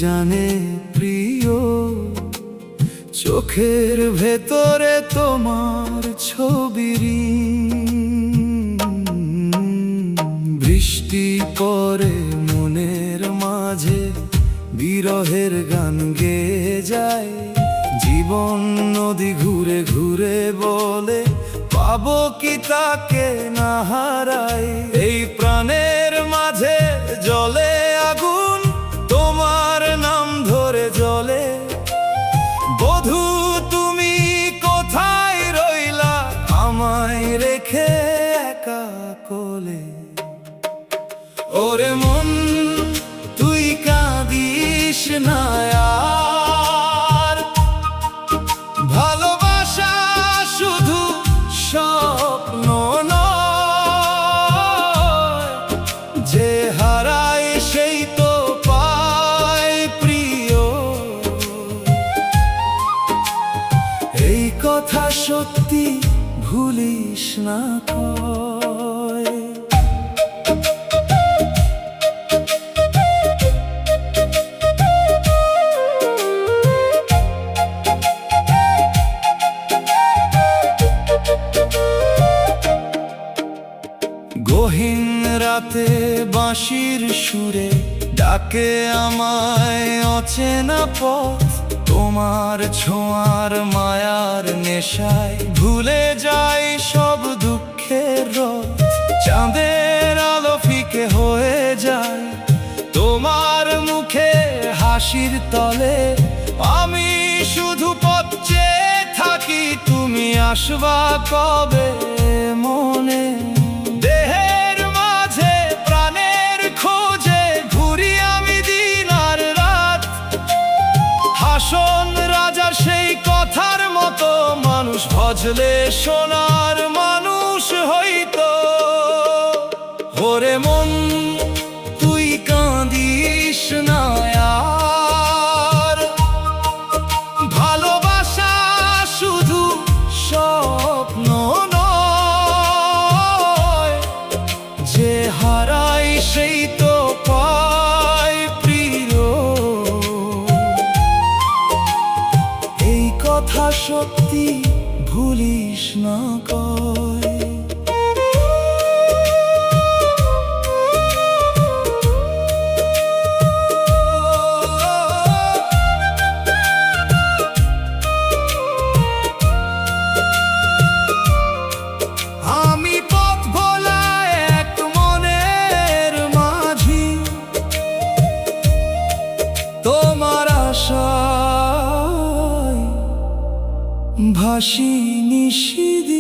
জানে প্রিয়, চোখের ভেতরে তোমার ছবির বৃষ্টি পড়ে মনের মাঝে, বিরহের গান গেয়ে যায়। জীবন নদী ঘুরে ঘুরে বলে, পাবো কি তাকে না হারাই। এই প্রাণের মাঝে জ্বলে আগুন, তোমার নাম ধরে জ্বলে। বধূ তুমি কোথায় রইলা, আমায় রেখে একা কোলে। ওরে মন তুই কাঁদিস না আর, ভালোবাসা শুধু স্বপ্ন নয়, যে হারায় সেই তো পায় প্রিয়। এই কথা সত্যি ভুলিস না কয়। গহীন রাতে বাঁশির সুরে ডাকে আমায় অচেনা পথ। তোমার ছোঁয়ার মায়ার নেশায় ভুলে যাই সব দুঃখের রথ। চাঁদের আলো ফিকে হয়ে যায় তোমার মুখে হাসির তলে। আমি শুধু পথ চেয়ে থাকি, তুমি আসবা কবে মনে। দেহের মাঝে প্রাণের খোঁজে ঘুরি আমি দিন আর রাত। হাসন রাজার সেই কথার মতো, মানুষ ভজলে সোনার মানুষ হইতো। ওরে মন তুই কাঁদিস না আর, ভালোবাসা শুধু স্বপ্ন নয়, যে হারাই সেই তো পায় প্রিয়। এই কথা সত্যি ভুলিস না কয়। আমি পথ ভোলা এক মনের মাঝি, তোমার আশায় ভাসি নিশিদিন।